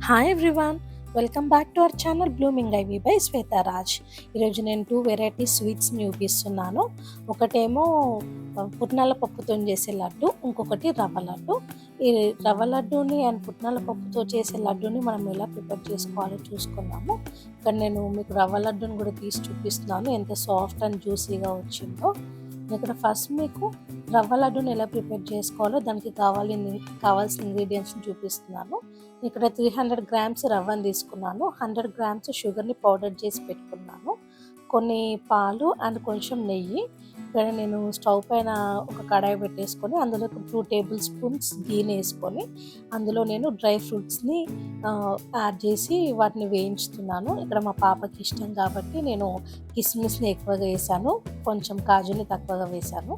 Hi everyone, welcome back to our channel blooming ivy by Shwetaraj. ఈరోజు నేను 2 variety స్వీట్స్ని చూపిస్తున్నాను. ఒకటేమో పుట్నాల పప్పుతో చేసే లడ్డు, ఇంకొకటి రవ్వ లడ్డు. ఈ రవ్వ లడ్డూని అండ్ పుట్నాల పప్పుతో చేసే లడ్డూని మనం ఎలా ప్రిపేర్ చేసుకోవాలో చూసుకుందాము. ఇక్కడ నేను మీకు రవ్వ లడ్డూని కూడా తీసి చూపిస్తున్నాను, ఎంత సాఫ్ట్ అండ్ జ్యూసీగా వచ్చిందో. ఇక్కడ ఫస్ట్ మీకు రవ్వ లడ్డూని ఎలా ప్రిపేర్ చేసుకోవాలో దానికి కావాల్సిన ఇంగ్రీడియంట్స్ని చూపిస్తున్నాను. ఇక్కడ 300 గ్రామ్స్ రవ్వని తీసుకున్నాను, 100 గ్రామ్స్ షుగర్ని పౌడర్ చేసి పెట్టుకున్నాను, కొన్ని పాలు అండ్ కొంచెం నెయ్యి. ఇక్కడ నేను స్టవ్ పైన ఒక కడాయి పెట్టేసుకొని అందులో 2 టేబుల్ స్పూన్స్ గీని వేసుకొని అందులో నేను డ్రై ఫ్రూట్స్ని యాడ్ చేసి వాటిని వేయించుతున్నాను. ఇక్కడ మా పాపకి ఇష్టం కాబట్టి నేను కిస్మిస్ని ఎక్కువగా వేసాను, కొంచెం కాజుని తక్కువగా వేసాను.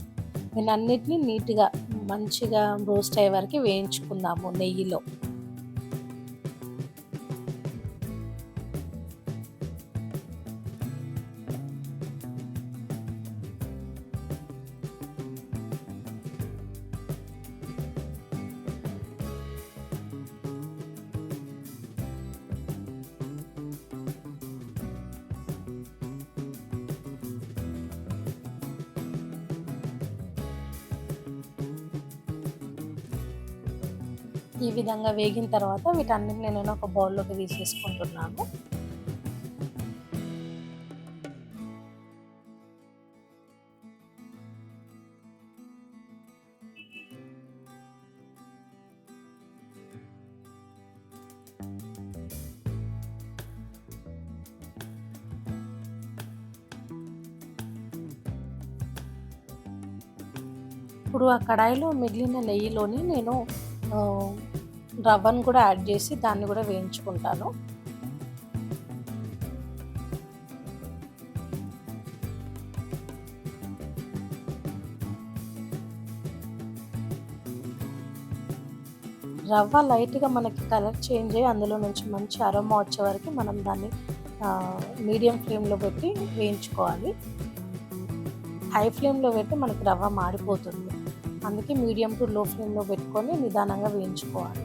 నేను అన్నిటినీ నీట్గా మంచిగా రోస్ట్ అయ్యే వరకు వేయించుకున్నాము నెయ్యిలో. ఈ విధంగా వేగిన తర్వాత వీటన్నిటిని నేను ఒక బౌల్లోకి తీసేసుకుంటున్నాను. ఇప్పుడు ఆ కడాయిలో మిగిలిన నెయ్యిలోని నేను రవ్వను కూడా యాడ్ చేసి దాన్ని కూడా వేయించుకుంటాను. రవ్వ లైట్గా మనకి కలర్ చేంజ్ అయ్యి అందులో నుంచి మంచి అరోమా వచ్చే వరకు మనం దాన్ని మీడియం ఫ్లేమ్లో పెట్టి వేయించుకోవాలి. హై ఫ్లేమ్లో పెట్టి మనకి రవ్వ మాడిపోతుంది, అందుకే మీడియం టు లో ఫ్లేమ్లో పెట్టుకొని నిదానంగా వేయించుకోవాలి.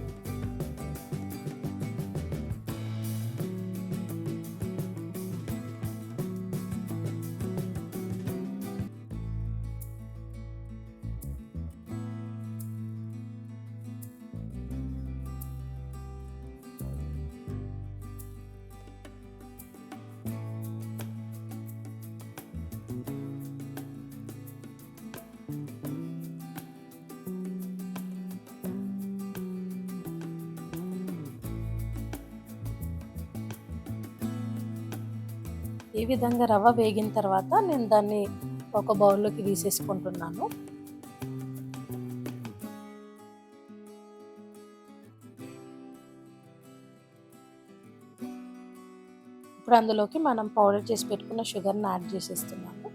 ఈ విధంగా రవ్వ వేగిన తర్వాత నేను దాన్ని ఒక బౌల్లోకి తీసేసుకుంటున్నాను. ఇప్పుడు అందులోకి మనం పౌడర్ చేసి పెట్టుకున్న షుగర్ని యాడ్ చేసేస్తున్నాము.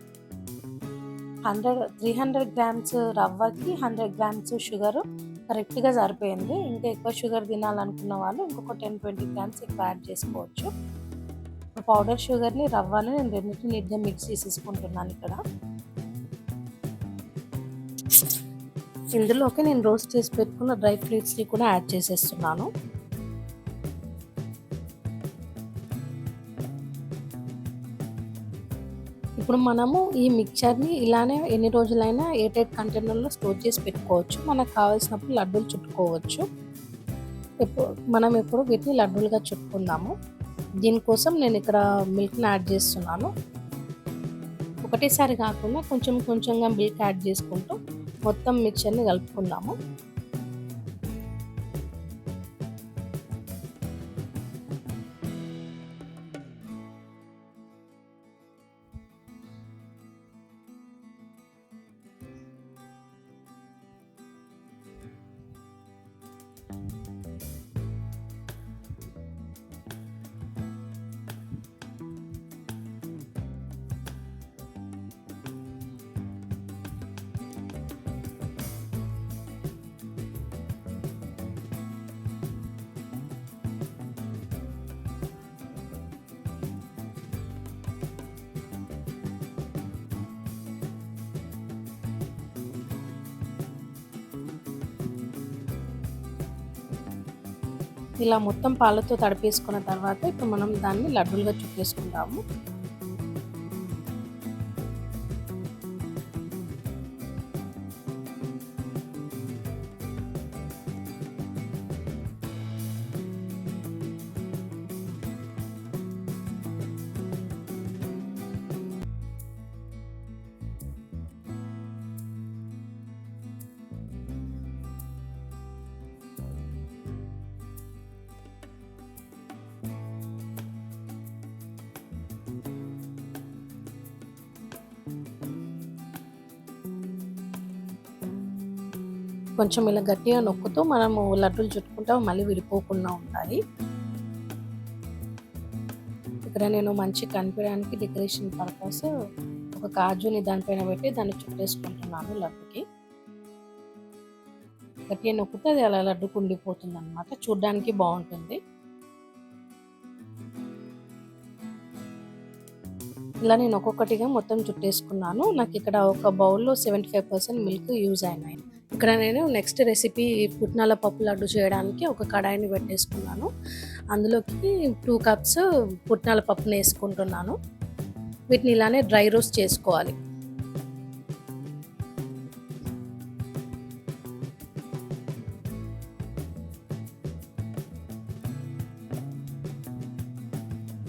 300 గ్రామ్స్ రవ్వకి 100 గ్రామ్స్ షుగరు కరెక్ట్గా సరిపోయింది. ఇంకా ఎక్కువ షుగర్ తినాలనుకున్న వాళ్ళు ఇంకొక 10-20 గ్రామ్స్ ఎక్కువ యాడ్ చేసుకోవచ్చు. పౌడర్ షుగర్ని రవ్వని నేను రెండింటిని నీట్గా మిక్స్ చేసేసుకుంటున్నాను. ఇక్కడ ఇందులోకి నేను రోస్ట్ చేసి పెట్టుకున్న డ్రై ఫ్రూట్స్ని కూడా యాడ్ చేసేస్తున్నాను. ఇప్పుడు మనము ఈ మిక్చర్ని ఇలానే ఎన్ని రోజులైనా ఎయిర్ కంటైనర్లో స్టోర్ చేసి పెట్టుకోవచ్చు. మనకు కావాల్సినప్పుడు లడ్డూలు చుట్టుకోవచ్చు. మనం ఇప్పుడు వీటిని లడ్డూలుగా చుట్టుకుందాము. దీనికోసం నేను ఇక్కడ మిల్క్ని యాడ్ చేస్తున్నాను. ఒకటేసారి కాకుండా కొంచెం కొంచెంగా మిల్క్ యాడ్ చేసుకుంటూ మొత్తం మిక్చర్ని కలుపుకుందాము. ఇలా మొత్తం పాలతో తడిపేసుకున్న తర్వాత ఇప్పుడు మనం దాన్ని లడ్డూలుగా చుట్టేసుకుందాము. కొంచెం ఇలా గట్టిగా నొక్కుతూ మనము లడ్డూలు చుట్టుకుంటే మళ్ళీ విడిపోకుండా ఉంటాయి. ఇక్కడ నేను మంచి కనిపించడానికి డెకరేషన్ పర్పస్ ఒక కాజుని దానిపైన పెట్టి దాన్ని చుట్టేసుకుంటున్నాను లడ్డుకి. గట్టిగా నొక్కితే అది అలా లడ్డుకు ఉండిపోతుంది అనమాట, చూడ్డానికి బాగుంటుంది. ఇలా నేను ఒక్కొక్కటిగా మొత్తం చుట్టేసుకున్నాను. నాకు ఇక్కడ ఒక బౌల్లో 75% మిల్క్ యూజ్ అయినాయి. ఇక్కడ నేను నెక్స్ట్ రెసిపీ పుట్నాల పప్పు లడ్డు చేయడానికి ఒక కడాయిని పెట్టేసుకున్నాను. అందులోకి 2 కప్స్ పుట్నాల పప్పుని వేసుకుంటున్నాను. వీటిని ఇలానే డ్రై రోస్ట్ చేసుకోవాలి.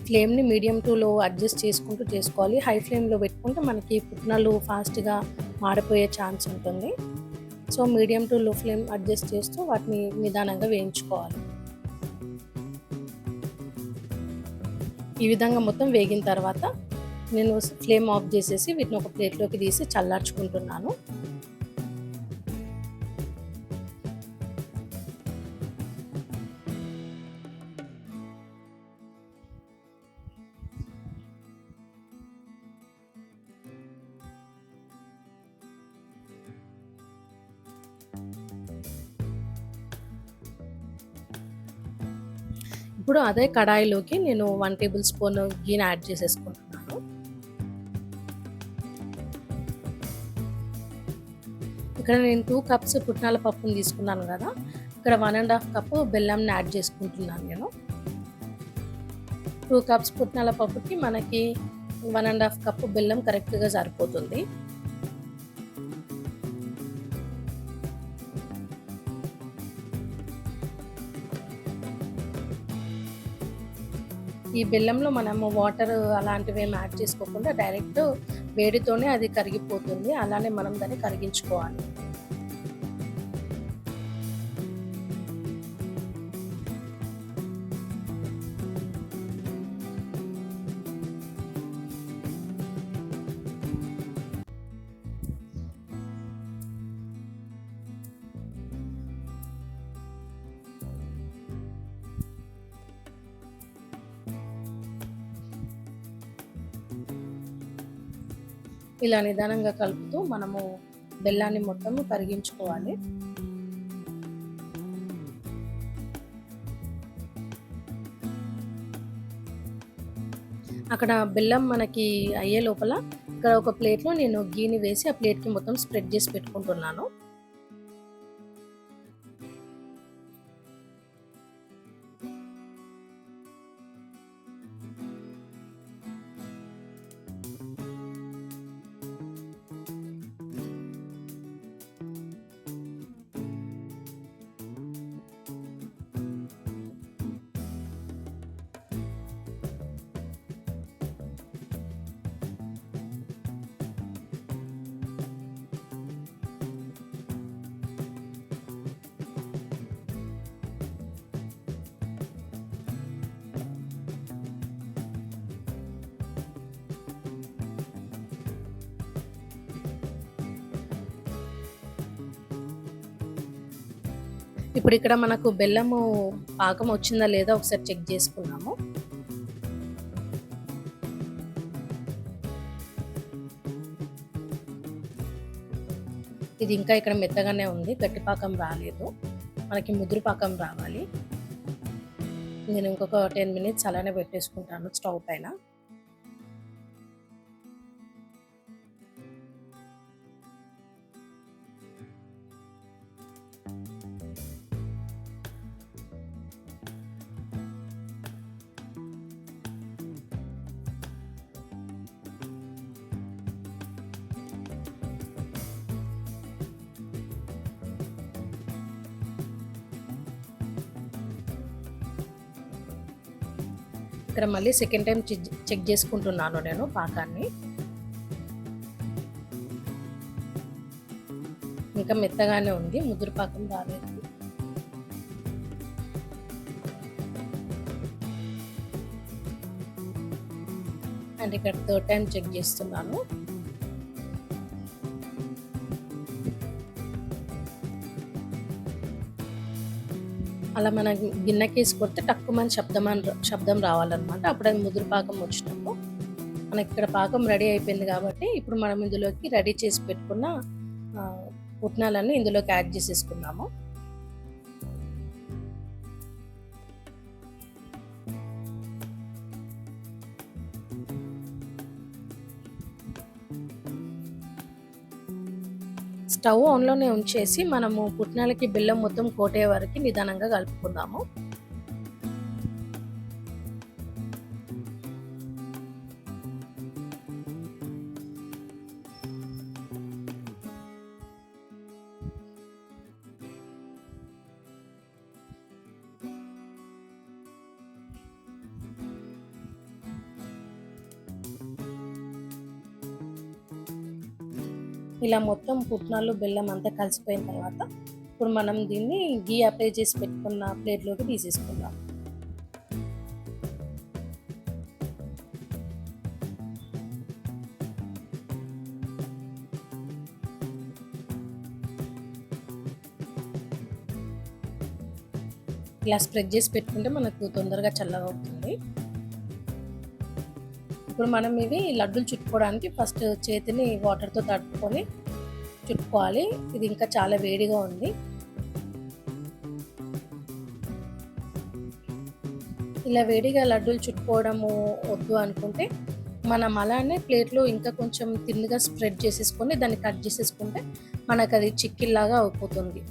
ఫ్లేమ్ని మీడియం టు లో అడ్జస్ట్ చేసుకుంటూ చేసుకోవాలి. హై ఫ్లేమ్లో పెట్టుకుంటే మనకి పుట్నాలు ఫాస్ట్గా మాడిపోయే ఛాన్స్ ఉంటుంది. సో మీడియం టు లో ఫ్లేమ్ అడ్జస్ట్ చేస్తూ వాటిని నిదానంగా వేయించుకోవాలి. ఈ విధంగా మొత్తం వేగిన తర్వాత నేను ఫ్లేమ్ ఆఫ్ చేసేసి వీటిని ఒక ప్లేట్లోకి తీసి చల్లార్చుకుంటున్నాను. ఇప్పుడు అదే కడాయిలోకి నేను 1 టేబుల్ స్పూన్ గీని యాడ్ చేసేసుకుంటున్నాను. ఇక్కడ నేను 2 కప్స్ పుట్నాల పప్పుని తీసుకున్నాను కదా, ఇక్కడ 1.5 కప్పు బెల్లంని యాడ్ చేసుకుంటున్నాను నేను. 2 కప్స్ పుట్నాల పప్పుకి మనకి 1.5 కప్పు బెల్లం కరెక్ట్గా సరిపోతుంది. ఈ బెల్లంలో మనము వాటర్ అలాంటివి ఏమి యాడ్ చేసుకోకుండా డైరెక్ట్ వేడితోనే అది కరిగిపోతుంది. అలానే మనం దాన్ని కరిగించుకోవాలి. ఇలా నిదానంగా కలుపుతూ మనము బెల్లాన్ని మొత్తం కరిగించుకోవాలి. అక్కడ బెల్లం మనకి అయ్యే లోపల ఇక్కడ ఒక ప్లేట్లో నేను గీని వేసి ఆ ప్లేట్కి మొత్తం స్ప్రెడ్ చేసి పెట్టుకుంటున్నాను. ఇప్పుడు ఇక్కడ మనకు బెల్లము పాకం వచ్చిందా లేదా ఒకసారి చెక్ చేసుకున్నాము. ఇది ఇంకా ఇక్కడ మెత్తగానే ఉంది, గట్టి పాకం రాలేదు. మనకి ముదురు పాకం రావాలి. నేను ఇంకొక 10 మినిట్స్ అలానే పెట్టేసుకుంటాను స్టవ్ పైన. ఇక్కడ మళ్ళీ సెకండ్ టైం చెక్ చేసుకుంటున్నాను నేను పాకాన్ని. ఇంకా మెత్తగానే ఉంది, ముదురు పాకం రాలేదు. అండ్ ఇక్కడ థర్డ్ టైం చెక్ చేస్తున్నాను. అలా మన గిన్నెకేసి కొడితే టక్కుమని శబ్దం రావాలన్నమాట. అప్పుడు అది ముదురు పాకం వచ్చినప్పుడు మనకి ఇక్కడ పాకం రెడీ అయిపోయింది. కాబట్టి ఇప్పుడు మనం ఇందులోకి రెడీ చేసి పెట్టుకున్న పుట్నాలన్నీ ఇందులోకి యాడ్ చేసేసుకున్నాము. స్టవ్ ఆన్లోనే ఉంచేసి మనము పుట్నాలకి బెల్లం మొత్తం కోటే వరకు నిదానంగా కలుపుకుందాము. ఇలా మొత్తం పుట్నాలు బెల్లం అంతా కలిసిపోయిన తర్వాత ఇప్పుడు మనం దీన్ని గీ అప్లై చేసి పెట్టుకున్న ప్లేట్లోకి తీసేసుకుందాం. ఇలా స్ప్రెడ్ చేసి పెట్టుకుంటే మనకు తొందరగా చల్లగా అవుతుంది. ఇప్పుడు మనం ఇవి లడ్డూలు చుట్టుకోవడానికి ఫస్ట్ చేతిని వాటర్తో తడుపుకొని చుట్టుకోవాలి. ఇది ఇంకా చాలా వేడిగా ఉంది. ఇలా వేడిగా లడ్డూలు చుట్టుకోవడము వద్దు అనుకుంటే మనం అలానే ప్లేట్లో ఇంకా కొంచెం తిన్నుగా స్ప్రెడ్ చేసేసుకొని దాన్ని కట్ చేసేసుకుంటే మనకు అది చిక్కిల్లాగా అయిపోతుంది.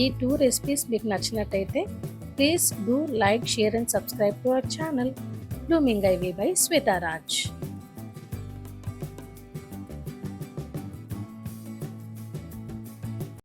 ఈ 2 రెసిపీస్ మీకు నచ్చినట్టయితే please do like, share and subscribe to our channel blooming ivy by Shweta Raj.